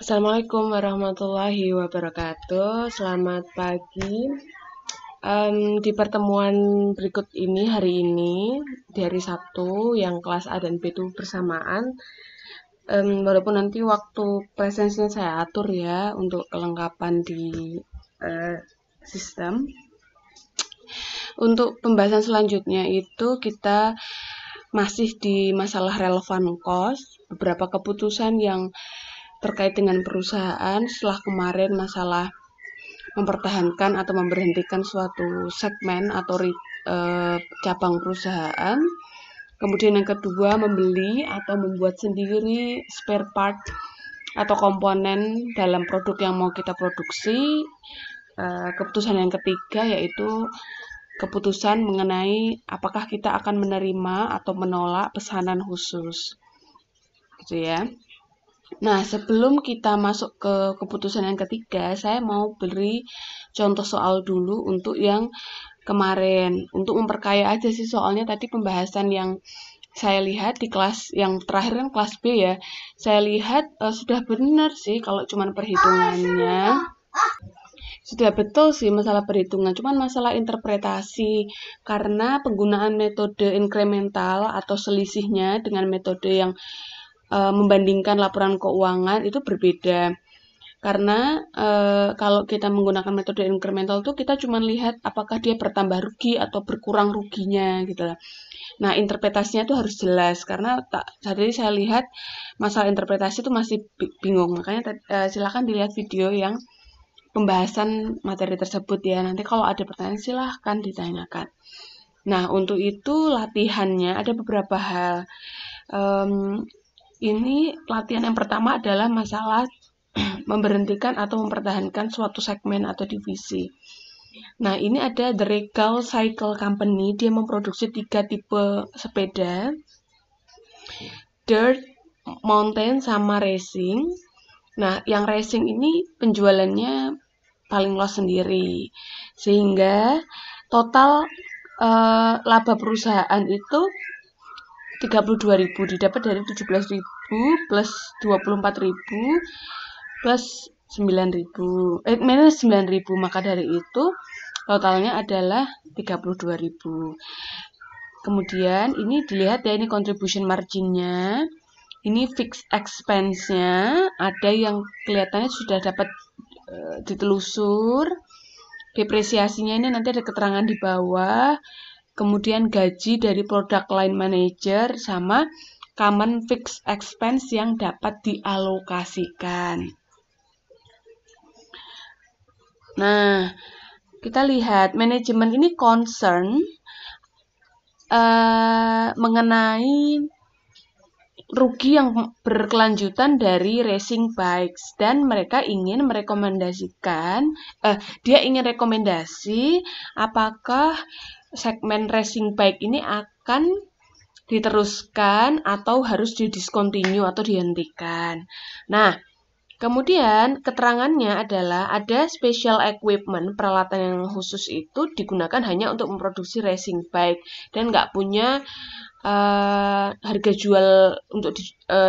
Assalamualaikum warahmatullahi wabarakatuh. Selamat pagi. Di pertemuan berikut ini hari ini di hari Sabtu yang kelas A dan B itu bersamaan. Walaupun nanti waktu presensinya saya atur ya untuk kelengkapan di sistem. Untuk pembahasan selanjutnya itu kita masih di masalah relevan cost, beberapa keputusan yang terkait dengan perusahaan setelah kemarin masalah mempertahankan atau memberhentikan suatu segmen atau cabang perusahaan. Kemudian yang kedua, membeli atau membuat sendiri spare part atau komponen dalam produk yang mau kita produksi. Keputusan yang ketiga yaitu keputusan mengenai apakah kita akan menerima atau menolak pesanan khusus. Gitu ya. Nah, sebelum kita masuk ke keputusan yang ketiga, saya mau beri contoh soal dulu untuk yang kemarin. Untuk memperkaya aja sih, soalnya tadi pembahasan yang saya lihat di kelas yang terakhir kan kelas B ya. Saya lihat sudah benar sih kalau cuman perhitungannya. Sudah betul sih masalah perhitungan, cuman masalah interpretasi. Karena penggunaan metode inkremental atau selisihnya dengan metode yang membandingkan laporan keuangan itu berbeda. Karena kalau kita menggunakan metode incremental itu kita cuma lihat apakah dia bertambah rugi atau berkurang ruginya gitu lah. Nah, interpretasinya itu harus jelas karena tadi saya lihat masalah interpretasi itu masih bingung. Makanya silakan dilihat video yang pembahasan materi tersebut ya. Nanti kalau ada pertanyaan silahkan ditanyakan. Nah, untuk itu latihannya ada beberapa hal. Ini latihan yang pertama adalah masalah memberhentikan atau mempertahankan suatu segmen atau divisi. Nah, ini ada The Regal Cycle Company, dia memproduksi 3 tipe sepeda, Dirt, Mountain, sama Racing. Nah, yang Racing ini penjualannya paling loss sendiri, sehingga total laba perusahaan itu 32.000 didapat dari 17.000 plus 24.000 plus 9.000 minus 9.000, maka dari itu totalnya adalah 32.000. Kemudian ini dilihat ya, ini contribution marginnya, ini fixed expense-nya, ada yang kelihatannya sudah dapat ditelusur. Depresiasinya ini nanti ada keterangan di bawah. Kemudian gaji dari product line manager sama common fixed expense yang dapat dialokasikan. Nah, kita lihat manajemen ini concern mengenai rugi yang berkelanjutan dari racing bikes dan mereka ingin merekomendasikan, dia ingin rekomendasi apakah segmen racing bike ini akan diteruskan atau harus didiscontinue atau dihentikan. Nah, kemudian keterangannya adalah ada special equipment, peralatan yang khusus itu digunakan hanya untuk memproduksi racing bike dan nggak punya harga jual untuk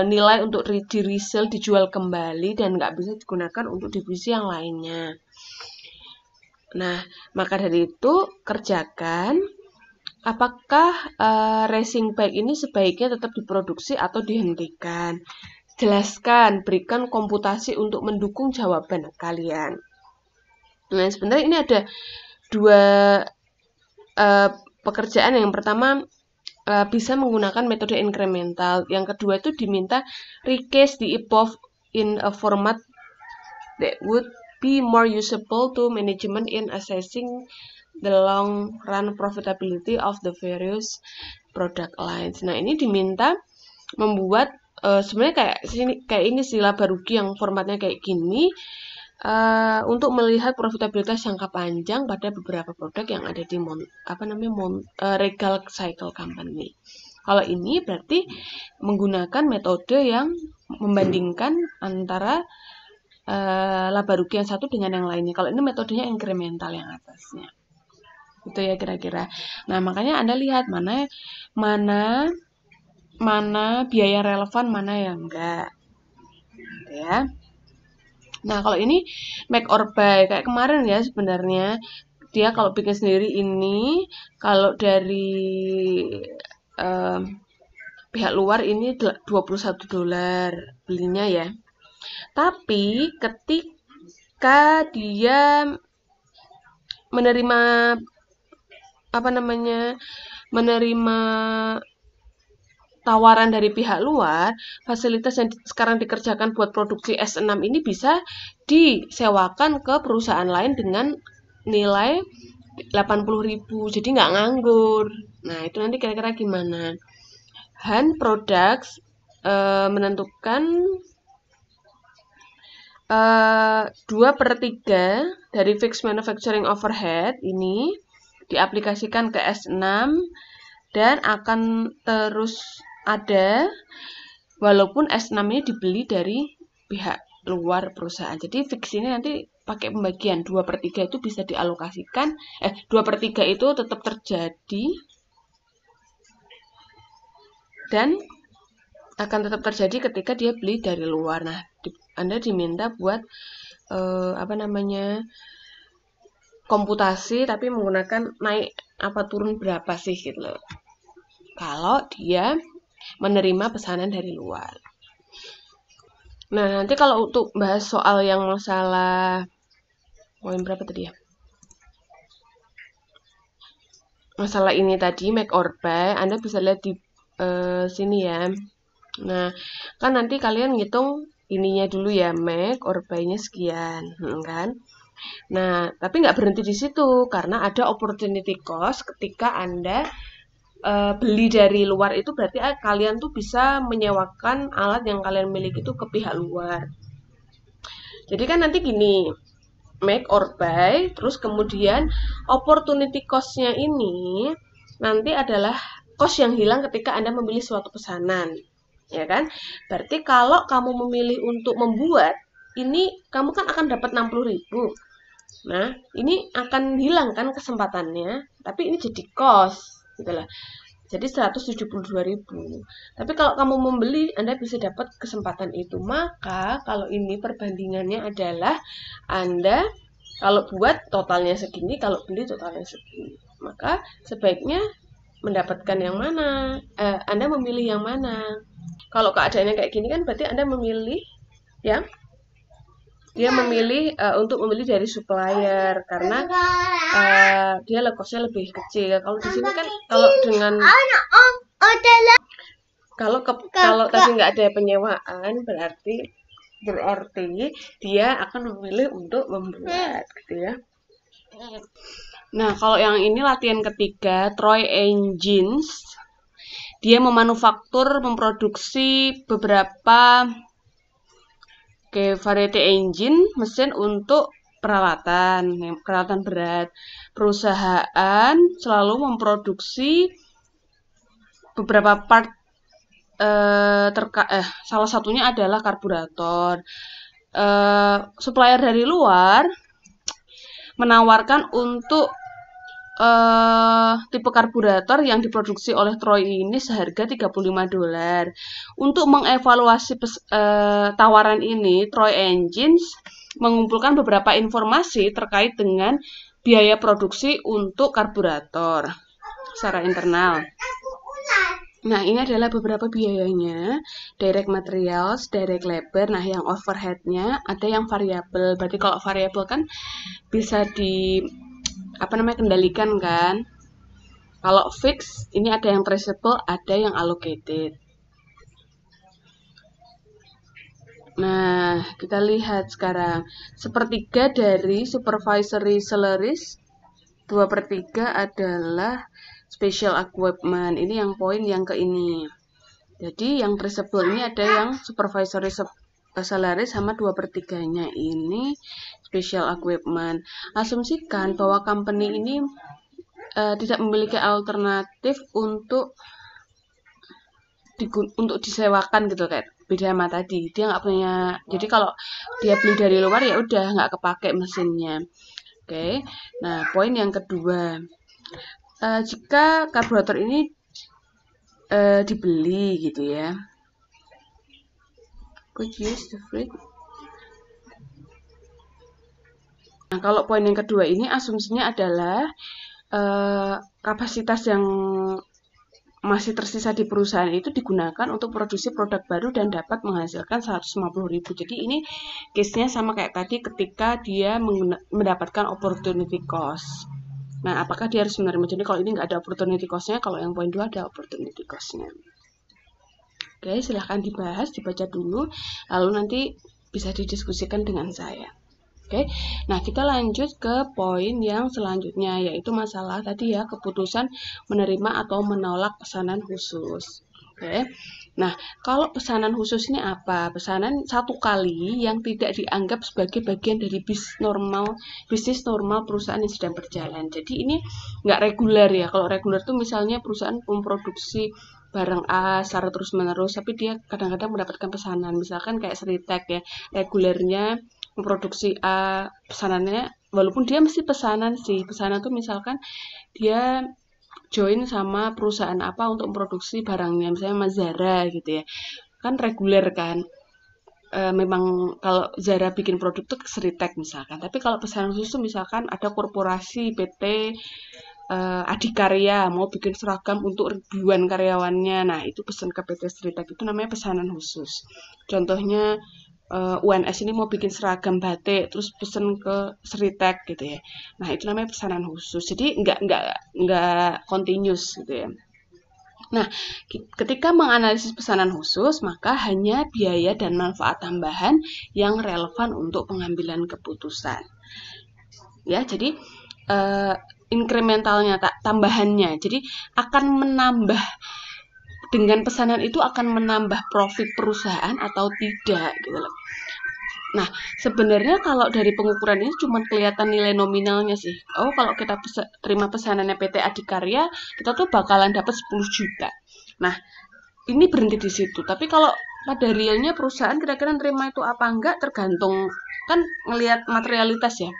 nilai untuk di resell dijual kembali dan nggak bisa digunakan untuk divisi yang lainnya. Nah, maka dari itu kerjakan apakah racing bike ini sebaiknya tetap diproduksi atau dihentikan. Jelaskan, berikan komputasi untuk mendukung jawaban kalian. Nah, sebenarnya ini ada dua pekerjaan. Yang pertama bisa menggunakan metode incremental. Yang kedua itu diminta recast the above in a format that would be more usable to management in assessing the long run profitability of the various product lines. Nah, ini diminta membuat sebenarnya kayak ini sih laba rugi yang formatnya kayak gini untuk melihat profitabilitas jangka panjang pada beberapa produk yang ada di Regal Cycle Company. Kalau ini berarti menggunakan metode yang membandingkan antara laba rugi yang satu dengan yang lainnya. Kalau ini metodenya incremental yang atasnya. Itu ya kira-kira. Nah, makanya Anda lihat mana biaya relevan, mana yang enggak. Gitu ya. Nah, kalau ini make or buy kayak kemarin ya, sebenarnya dia kalau bikin sendiri ini, kalau dari pihak luar ini $21 belinya ya. Tapi ketika dia menerima menerima tawaran dari pihak luar, fasilitas yang sekarang dikerjakan buat produksi S6 ini bisa disewakan ke perusahaan lain dengan nilai 80.000, jadi nggak nganggur. Nah, itu nanti kira-kira gimana? Han Products menentukan 2/3 dari fixed manufacturing overhead ini diaplikasikan ke S6 dan akan terus ada walaupun S6 ini dibeli dari pihak luar perusahaan. Jadi fix ini nanti pakai pembagian 2/3 itu bisa dialokasikan, 2/3 itu tetap terjadi dan akan tetap terjadi ketika dia beli dari luar. Nah, Anda diminta buat komputasi tapi menggunakan naik apa turun berapa sih gitu loh. Kalau dia menerima pesanan dari luar. Nah, nanti kalau untuk bahas soal yang masalah poin berapa tadi ya? Masalah ini tadi make or buy, Anda bisa lihat di sini ya. Nah, kan nanti kalian ngitung ininya dulu ya, make or buy-nya sekian, kan? Nah, tapi nggak berhenti di situ, karena ada opportunity cost ketika Anda beli dari luar itu berarti kalian tuh bisa menyewakan alat yang kalian miliki itu ke pihak luar. Jadi kan nanti gini, make or buy, terus kemudian opportunity cost-nya ini nanti adalah cost yang hilang ketika Anda memilih suatu pesanan. Ya kan? Berarti kalau kamu memilih untuk membuat, ini kamu kan akan dapat 60.000. Nah, ini akan hilang kan kesempatannya, tapi ini jadi cost, gitu lah. Jadi 172.000. Tapi kalau kamu membeli, Anda bisa dapat kesempatan itu. Maka kalau ini perbandingannya adalah Anda kalau buat totalnya segini, kalau beli totalnya segini. Maka sebaiknya mendapatkan yang mana? Anda memilih yang mana? Kalau keadaannya kayak gini kan berarti Anda memilih yang dia memilih untuk membeli dari supplier karena dia cost-nya lebih kecil. Kalau di sini kan kalau dengan kalau tadi nggak ada penyewaan berarti dia akan memilih untuk membuat gitu ya. Nah, kalau yang ini latihan ketiga, Troy Engines, dia memproduksi beberapa variety engine, mesin untuk peralatan berat. Perusahaan selalu memproduksi beberapa part, salah satunya adalah karburator. Supplier dari luar menawarkan untuk tipe karburator yang diproduksi oleh Troy ini seharga $35. Untuk mengevaluasi tawaran ini, Troy Engines mengumpulkan beberapa informasi terkait dengan biaya produksi untuk karburator secara internal. Nah, ini adalah beberapa biayanya, direct materials, direct labor. Nah, yang overhead-nya ada yang variabel. Berarti kalau variabel kan bisa kendalikan kan. Kalau fix, ini ada yang traceable, ada yang allocated. Nah, kita lihat sekarang. 1/3 dari supervisory salaries, 2/3 adalah special equipment. Ini yang poin yang ke ini. Jadi yang traceable ini ada yang supervisory salary sama 2/3-nya ini special equipment. Asumsikan bahwa company ini tidak memiliki alternatif untuk disewakan gitu kayak beda sama tadi. Dia nggak punya. Jadi kalau dia beli dari luar ya udah nggak kepake mesinnya. Oke. Nah, poin yang kedua. Jika karburator ini dibeli gitu ya. Could use the fridge. Nah, kalau poin yang kedua ini asumsinya adalah kapasitas yang masih tersisa di perusahaan itu digunakan untuk produksi produk baru dan dapat menghasilkan 150.000. Jadi ini case-nya sama kayak tadi ketika dia mendapatkan opportunity cost. Nah, apakah dia harus menerima? Jadi kalau ini nggak ada opportunity cost-nya, kalau yang poin 2 ada opportunity cost-nya. Oke, silahkan dibahas, dibaca dulu, lalu nanti bisa didiskusikan dengan saya. Oke, nah kita lanjut ke poin yang selanjutnya, yaitu masalah tadi ya, keputusan menerima atau menolak pesanan khusus. Oke, nah kalau pesanan khusus ini apa? Pesanan satu kali yang tidak dianggap sebagai bagian dari bisnis normal perusahaan yang sedang berjalan. Jadi ini nggak reguler ya. Kalau reguler tuh misalnya perusahaan memproduksi barang A secara terus-menerus, tapi dia kadang-kadang mendapatkan pesanan. Misalkan kayak Sritek ya, regulernya memproduksi A, pesanannya walaupun dia mesti pesanan sih. Pesanan tuh misalkan dia join sama perusahaan apa untuk memproduksi barangnya, misalnya sama Zara gitu ya. Kan reguler kan. Memang kalau Zara bikin produk tuh Sritek misalkan. Tapi kalau pesanan khusus tuh misalkan ada korporasi PT Adikarya mau bikin seragam untuk ribuan karyawannya. Nah, itu pesan ke PT Sritek itu namanya pesanan khusus. Contohnya UNS ini mau bikin seragam batik terus pesen ke Sritek gitu ya. Nah, itu namanya pesanan khusus. Jadi nggak continuous gitu ya. Nah, ketika menganalisis pesanan khusus, maka hanya biaya dan manfaat tambahan yang relevan untuk pengambilan keputusan. Ya, jadi incrementalnya, tambahannya. Jadi akan menambah dengan pesanan itu akan menambah profit perusahaan atau tidak gitu loh. Nah, sebenarnya kalau dari pengukuran ini cuma kelihatan nilai nominalnya sih. Oh, kalau kita terima pesanannya PT Adikarya, kita tuh bakalan dapat 10 juta. Nah, ini berhenti di situ. Tapi kalau pada realnya perusahaan kira-kira terima itu apa enggak tergantung kan ngelihat materialitas ya.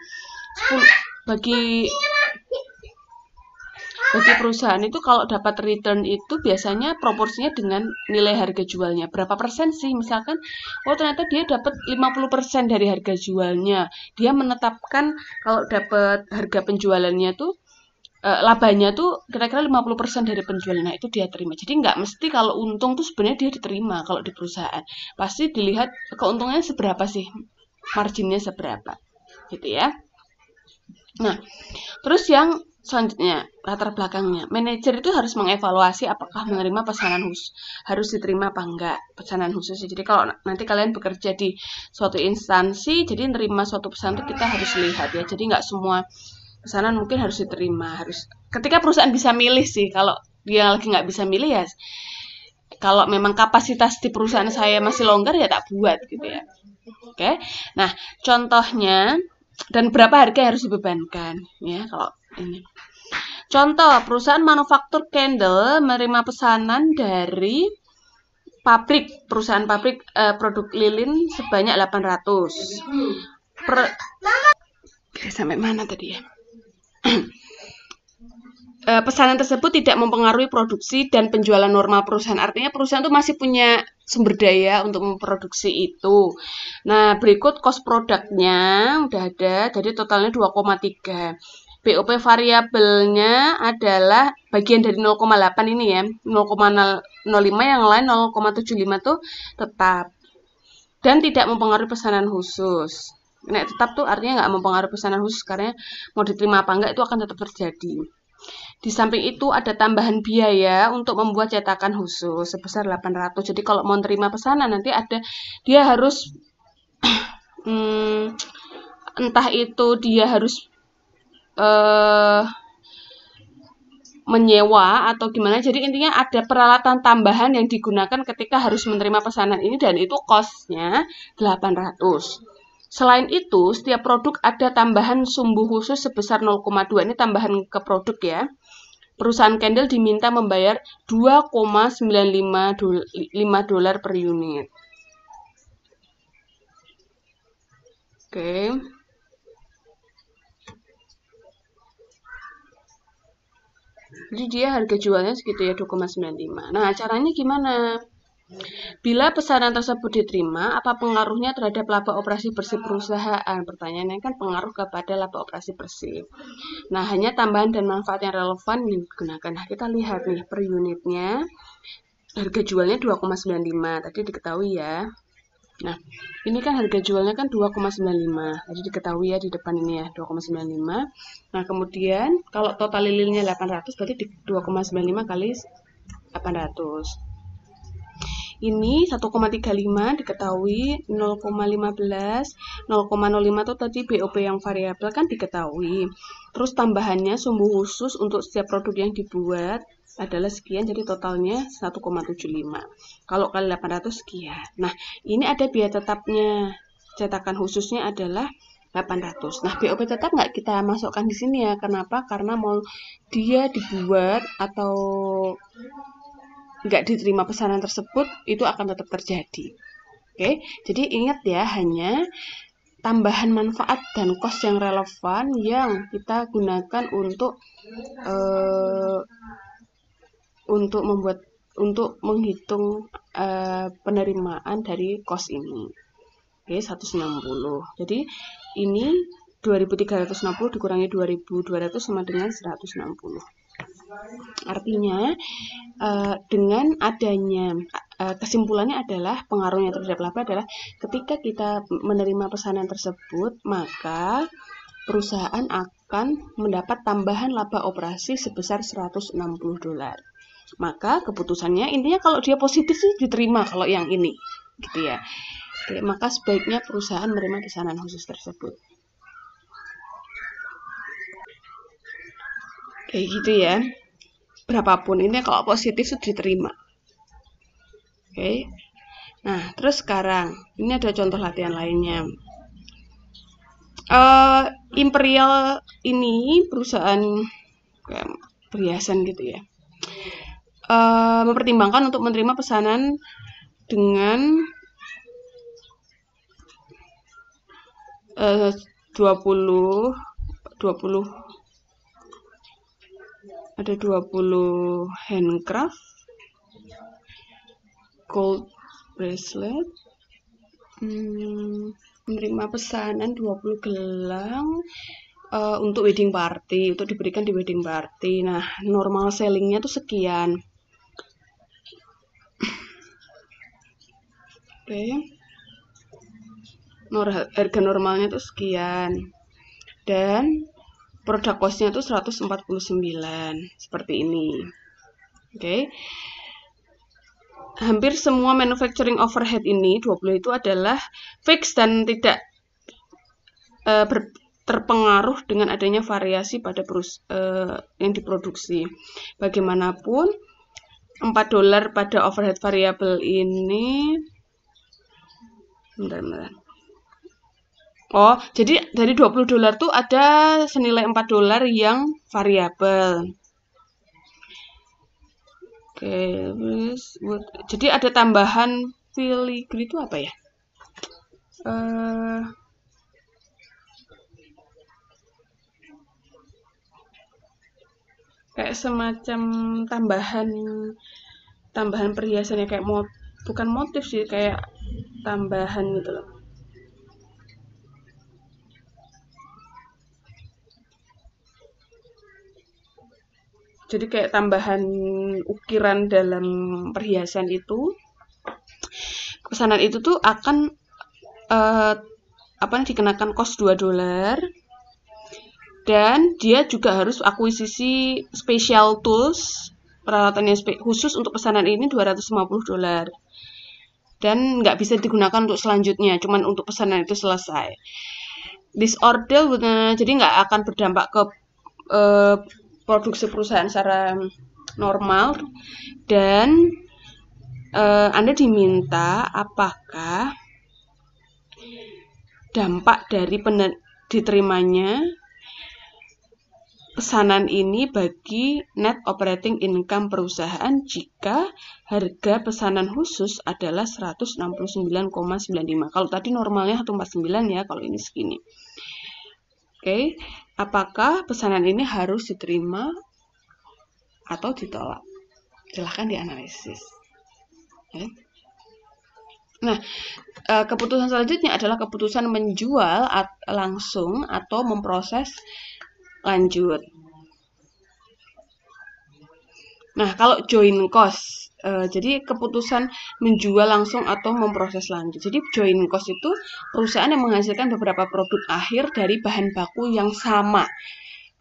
Bagi perusahaan itu kalau dapat return itu biasanya proporsinya dengan nilai harga jualnya. Berapa persen sih? Misalkan, oh ternyata dia dapat 50% dari harga jualnya. Dia menetapkan kalau dapat harga penjualannya tuh, labanya tuh kira-kira 50% dari penjualan. Nah, itu dia terima. Jadi nggak mesti kalau untung tuh sebenarnya dia diterima kalau di perusahaan. Pasti dilihat keuntungannya seberapa sih, marginnya seberapa. Gitu ya. Nah, terus yang selanjutnya, latar belakangnya. Manajer itu harus mengevaluasi apakah menerima pesanan khusus. Harus diterima apa enggak pesanan khusus. Jadi kalau nanti kalian bekerja di suatu instansi, jadi menerima suatu pesanan itu kita harus lihat ya. Jadi nggak semua pesanan mungkin harus diterima. Ketika perusahaan bisa milih sih, kalau dia lagi nggak bisa milih ya, kalau memang kapasitas di perusahaan saya masih longgar ya tak buat gitu ya. Oke, nah contohnya dan berapa harga yang harus dibebankan ya kalau ini. Contoh, perusahaan manufaktur candle menerima pesanan dari perusahaan pabrik produk lilin sebanyak 800. Sampai mana tadi ya? Pesanan tersebut tidak mempengaruhi produksi dan penjualan normal perusahaan. Artinya perusahaan itu masih punya sumber daya untuk memproduksi itu. Nah, berikut cost produknya udah ada. Jadi totalnya 2,3. BOP variabelnya adalah bagian dari 0,8 ini ya. 0,05 yang lain 0,75 tuh tetap. Dan tidak mempengaruhi pesanan khusus. Nah, tetap tuh artinya nggak mempengaruhi pesanan khusus karena mau diterima apa enggak itu akan tetap terjadi. Di samping itu ada tambahan biaya untuk membuat cetakan khusus sebesar 800. Jadi kalau mau terima pesanan nanti dia harus entah itu dia harus menyewa atau gimana. Jadi intinya ada peralatan tambahan yang digunakan ketika harus menerima pesanan ini dan itu cost-nya 800. Selain itu, setiap produk ada tambahan sumbu khusus sebesar 0,2. Ini tambahan ke produk ya. Perusahaan candle diminta membayar $2,95 per unit. Oke. Jadi dia harga jualnya segitu ya 2,95. Nah, caranya gimana? Bila pesanan tersebut diterima, apa pengaruhnya terhadap laba operasi bersih perusahaan? Pertanyaannya kan pengaruh kepada laba operasi bersih. Nah, hanya tambahan dan manfaat yang relevan yang digunakan. Nah, kita lihat nih per unitnya. Harga jualnya 2,95, tadi diketahui ya. Nah, ini kan harga jualnya kan 2,95. Tadi diketahui ya di depan ini ya, 2,95. Nah, kemudian kalau total lilirnya 800 berarti 2,95 kali 800. Ini 1,35 diketahui, 0,15, 0,05 itu tadi BOP yang variabel kan diketahui. Terus tambahannya sumbu khusus untuk setiap produk yang dibuat adalah sekian, jadi totalnya 1,75. Kalau kali 800 sekian. Nah, ini ada biaya tetapnya. Cetakan khususnya adalah 800. Nah, BOP tetap nggak kita masukkan di sini ya. Kenapa? Karena mau dia dibuat atau nggak diterima pesanan tersebut, itu akan tetap terjadi. Oke, jadi ingat ya, hanya tambahan manfaat dan cost yang relevan yang kita gunakan untuk menghitung penerimaan dari cost ini. Oke, 160. Jadi ini 2.360 dikurangi 2.200 sama dengan 160. Artinya dengan adanya kesimpulannya adalah pengaruhnya terhadap laba adalah ketika kita menerima pesanan tersebut, maka perusahaan akan mendapat tambahan laba operasi sebesar $160. Maka keputusannya intinya kalau dia positif sih diterima kalau yang ini, gitu ya. Oke, maka sebaiknya perusahaan menerima pesanan khusus tersebut. Kayak gitu ya. Berapapun ini kalau positif itu diterima. Oke. Nah, terus sekarang ini ada contoh latihan lainnya. Imperial ini perusahaan kayak perhiasan gitu ya. Mempertimbangkan untuk menerima pesanan dengan 20 handcraft gold bracelet, menerima pesanan 20 gelang untuk wedding party, untuk diberikan di wedding party. Nah, normal sellingnya tuh sekian. Oke. Harga normalnya tuh sekian. Dan produk costnya tuh 149. Seperti ini. Oke. Hampir semua manufacturing overhead ini 20 itu adalah fix dan tidak terpengaruh dengan adanya variasi pada yang diproduksi. Bagaimanapun $4 pada overhead variabel ini bentar. Oh, jadi dari $20 tuh ada senilai $4 yang variabel. Oke, jadi ada tambahan filigree itu apa ya? Kayak semacam tambahan perhiasannya kayak bukan motif sih, kayak tambahan gitu loh. Jadi kayak tambahan ukiran dalam perhiasan itu. Pesanan itu tuh akan dikenakan cost $2. Dan dia juga harus akuisisi special tools, peralatan yang khusus untuk pesanan ini $250. Dan nggak bisa digunakan untuk selanjutnya, cuman untuk pesanan itu selesai. This order jadi nggak akan berdampak ke produksi perusahaan secara normal. Dan Anda diminta apakah dampak dari diterimanya pesanan ini bagi net operating income perusahaan jika harga pesanan khusus adalah 169,95. Kalau tadi normalnya 149 ya, kalau ini segini. Oke, apakah pesanan ini harus diterima atau ditolak? Silahkan dianalisis. Oke. Nah, keputusan selanjutnya adalah keputusan menjual langsung atau memproses lanjut. Nah, kalau join cost, jadi keputusan menjual langsung atau memproses lanjut. Jadi join cost itu perusahaan yang menghasilkan beberapa produk akhir dari bahan baku yang sama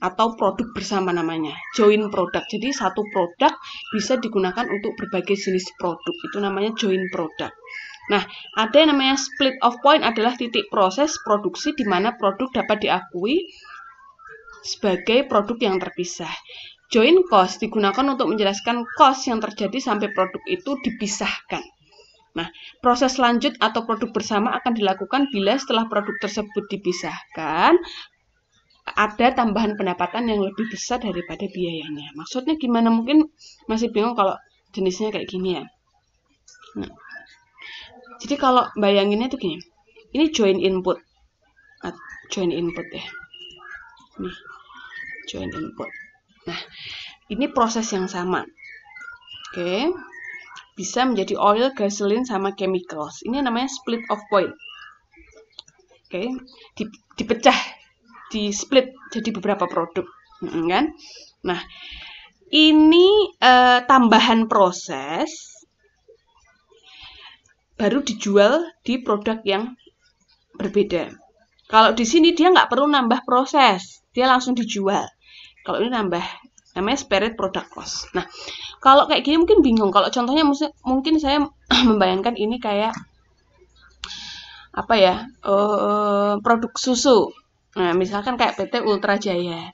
atau produk bersama namanya. Join product. Jadi satu produk bisa digunakan untuk berbagai jenis produk. Itu namanya join product. Nah, ada yang namanya split of point adalah titik proses produksi di mana produk dapat diakui sebagai produk yang terpisah. Join cost digunakan untuk menjelaskan cost yang terjadi sampai produk itu dipisahkan. Nah, proses lanjut atau produk bersama akan dilakukan bila setelah produk tersebut dipisahkan, ada tambahan pendapatan yang lebih besar daripada biayanya. Maksudnya gimana? Mungkin masih bingung kalau jenisnya kayak gini ya. Nah, jadi kalau bayanginnya tuh gini, ini join input ya. Nih, join input. Nah, ini proses yang sama. Oke. Bisa menjadi oil, gasoline, sama chemicals. Ini namanya split of point. Oke. Dipecah, di split jadi beberapa produk. Kan? Nah, ini tambahan proses baru dijual di produk yang berbeda. Kalau di sini dia nggak perlu nambah proses, dia langsung dijual. Kalau ini nambah, namanya spared product cost. Nah, kalau kayak gini mungkin bingung. Kalau contohnya mungkin saya membayangkan ini kayak apa ya, produk susu. Nah, misalkan kayak PT Ultra Jaya.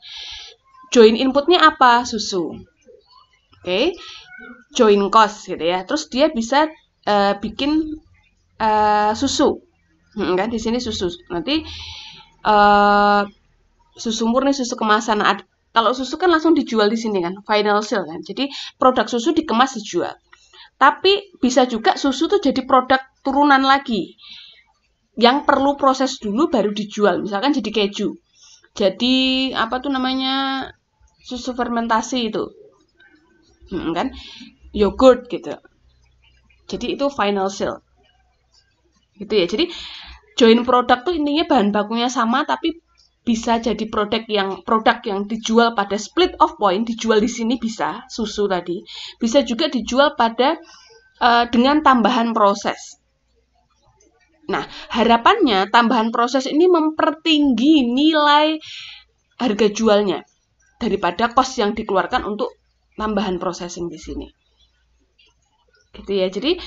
Join inputnya apa? Susu. Oke, join cost gitu ya. Terus dia bisa bikin susu, kan di sini susu. Nanti susu murni, susu kemasan. Kalau susu kan langsung dijual di sini kan, final sale kan. Jadi produk susu dikemas dijual. Tapi bisa juga susu tuh jadi produk turunan lagi, yang perlu proses dulu baru dijual. Misalkan jadi keju, jadi apa tuh namanya, susu fermentasi itu, kan, yogurt gitu. Jadi itu final sale, gitu ya. Jadi join product tuh intinya bahan bakunya sama, tapi bisa jadi produk yang dijual pada split of point, dijual di sini bisa susu tadi, bisa juga dijual pada dengan tambahan proses. Nah, harapannya tambahan proses ini mempertinggi nilai harga jualnya daripada cost yang dikeluarkan untuk tambahan processing di sini. Gitu ya. Jadi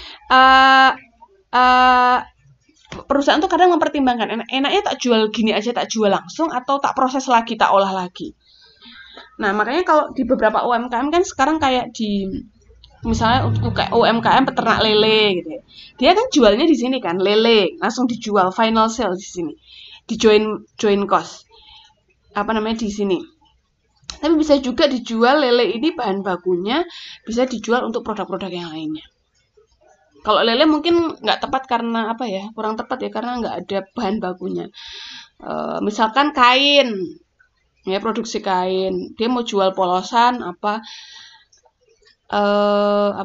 perusahaan tuh kadang mempertimbangkan, enaknya tak jual gini aja, tak jual langsung, atau tak proses lagi, tak olah lagi. Nah, makanya kalau di beberapa UMKM kan sekarang kayak di misalnya untuk UMKM peternak lele gitu ya. Dia kan jualnya di sini kan, lele langsung dijual final sale di sini. Di join cost. Apa namanya di sini. Tapi bisa juga dijual lele ini bahan bakunya bisa dijual untuk produk-produk yang lainnya. Kalau lele mungkin nggak tepat karena apa ya, kurang tepat ya karena nggak ada bahan bakunya. Misalkan kain, ya produksi kain, dia mau jual polosan apa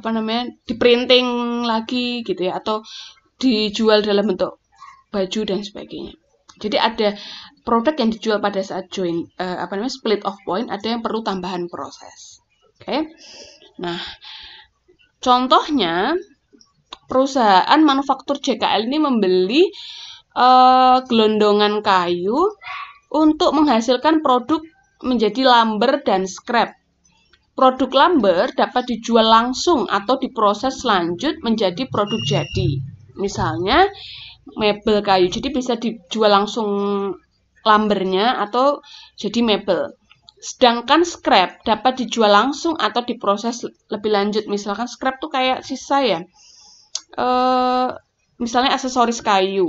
namanya, di printing lagi gitu ya, atau dijual dalam bentuk baju dan sebagainya. Jadi ada produk yang dijual pada saat split of point, ada yang perlu tambahan proses. Oke. Nah, contohnya perusahaan manufaktur JKL ini membeli gelondongan kayu untuk menghasilkan produk menjadi lumber dan scrap. Produk lumber dapat dijual langsung atau diproses lanjut menjadi produk jadi. Misalnya mebel kayu, jadi bisa dijual langsung lumbernya atau jadi mebel. Sedangkan scrap dapat dijual langsung atau diproses lebih lanjut. Misalkan scrap tuh kayak sisa ya, misalnya aksesoris kayu.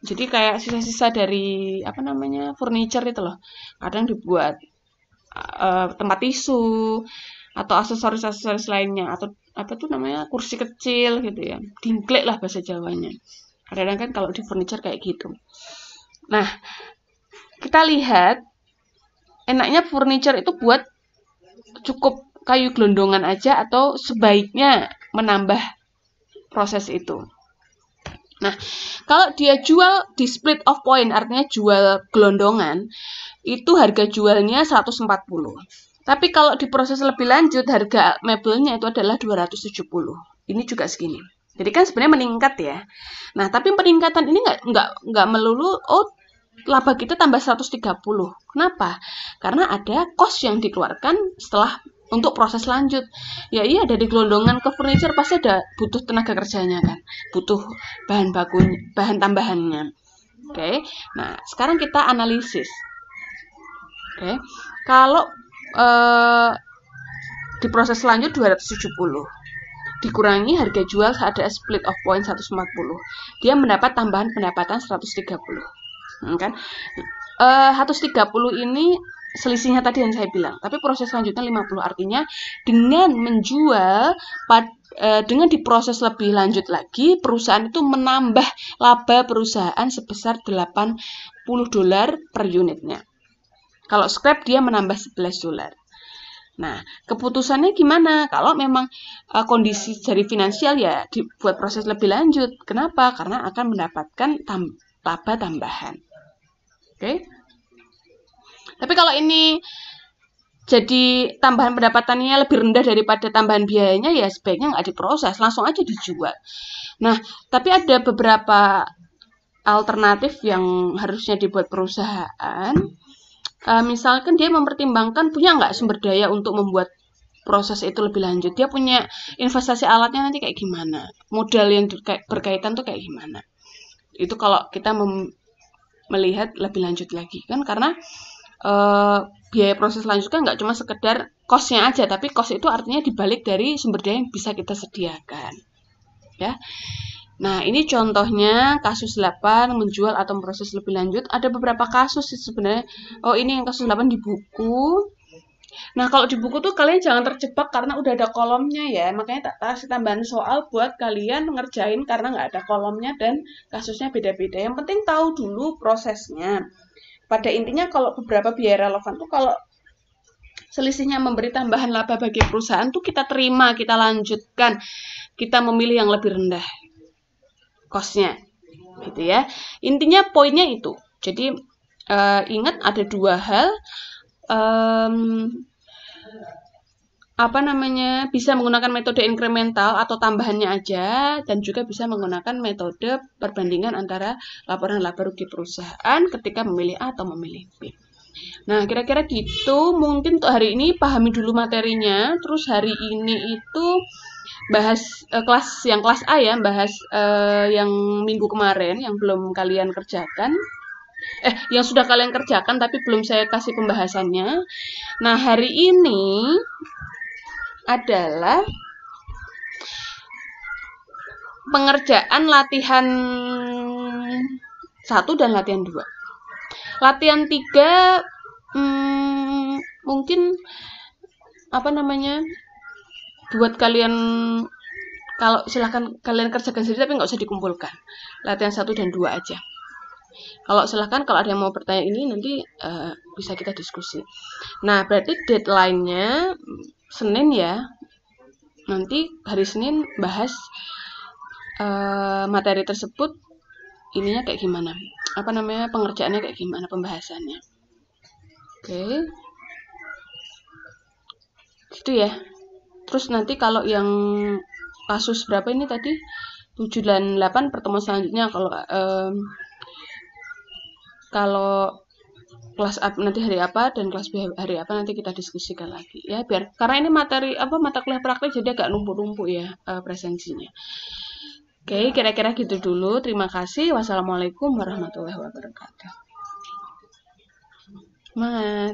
Jadi kayak sisa-sisa dari apa namanya, furniture itu loh. Kadang dibuat tempat tisu atau aksesoris-aksesoris lainnya, atau apa tuh namanya, kursi kecil gitu ya, dingklek lah bahasa Jawanya. Kadang-kadang kan kalau di furniture kayak gitu. Nah, kita lihat enaknya furniture itu buat cukup kayu gelondongan aja atau sebaiknya menambah proses itu. Nah, kalau dia jual di split of point, artinya jual gelondongan, itu harga jualnya 140. Tapi kalau di proses lebih lanjut, harga mebelnya itu adalah 270. Ini juga segini. Jadi kan sebenarnya meningkat ya. Nah, tapi peningkatan ini nggak melulu, laba kita tambah 130. Kenapa? Karena ada cost yang dikeluarkan setelah untuk proses lanjut. Ya iya, dari gelondongan ke furniture pasti ada butuh tenaga kerjanya kan. Butuh bahan baku, bahan tambahannya. Oke. Nah, sekarang kita analisis. Oke. Kalau di proses lanjut 270 dikurangi harga jual ada split of point 140, dia mendapat tambahan pendapatan 130. Kan 130 ini selisihnya tadi yang saya bilang, tapi proses selanjutnya 50. Artinya dengan menjual dengan diproses lebih lanjut lagi, perusahaan itu menambah laba perusahaan sebesar $80 per unitnya. Kalau scrap dia menambah $11. Nah, keputusannya gimana? Kalau memang kondisi dari finansial ya dibuat proses lebih lanjut. Kenapa? Karena akan mendapatkan laba tambahan. Oke. Tapi kalau ini jadi tambahan pendapatannya lebih rendah daripada tambahan biayanya, ya sebaiknya nggak diproses, langsung aja dijual. Nah, tapi ada beberapa alternatif yang harusnya dibuat perusahaan. Misalkan dia mempertimbangkan punya nggak sumber daya untuk membuat proses itu lebih lanjut. Dia punya investasi alatnya nanti kayak gimana, modal yang berkaitan tuh kayak gimana. Itu kalau kita melihat lebih lanjut lagi kan, karena biaya proses lanjut kan nggak cuma sekedar cost-nya aja, tapi cost itu artinya dibalik dari sumber daya yang bisa kita sediakan. Ya. Nah, ini contohnya kasus 8 menjual atau proses lebih lanjut. Ada beberapa kasus sih sebenarnya. Oh, ini yang kasus 8 di buku. Nah, kalau di buku tuh kalian jangan terjebak karena udah ada kolomnya ya. Makanya tak kasih tambahan soal buat kalian ngerjain karena nggak ada kolomnya dan kasusnya beda-beda. Yang penting tahu dulu prosesnya. Pada intinya kalau beberapa biaya relevan tuh kalau selisihnya memberi tambahan laba bagi perusahaan tuh kita terima, kita lanjutkan. Kita memilih yang lebih rendah cost-nya, gitu ya. Intinya poinnya itu. Jadi ingat ada dua hal, bisa menggunakan metode inkremental atau tambahannya aja, dan juga bisa menggunakan metode perbandingan antara laporan laba rugi perusahaan ketika memilih A atau memilih B. Nah, kira-kira gitu. Mungkin untuk hari ini pahami dulu materinya. Terus hari ini itu bahas kelas A ya, bahas yang minggu kemarin yang belum kalian kerjakan. Yang sudah kalian kerjakan tapi belum saya kasih pembahasannya. Nah, hari ini adalah pengerjaan latihan 1 dan latihan 2. Latihan 3 mungkin buat kalian, kalau silahkan kalian kerjakan sendiri tapi nggak usah dikumpulkan. Latihan 1 dan 2 aja. Kalau silahkan, kalau ada yang mau bertanya ini nanti bisa kita diskusi. Nah, berarti deadline-nya Senin ya. Nanti hari Senin bahas materi tersebut, ininya kayak gimana, pengerjaannya kayak gimana, pembahasannya. Oke. Gitu ya. Terus nanti kalau yang kasus berapa ini tadi, 7 dan 8 pertemuan selanjutnya, kalau kelas A nanti hari apa dan kelas B hari apa nanti kita diskusikan lagi ya, biar karena ini materi mata kuliah praktik jadi agak numpuk-numpuk ya presensinya. Oke, kira-kira gitu dulu. Terima kasih. Wassalamualaikum warahmatullahi wabarakatuh. Semangat.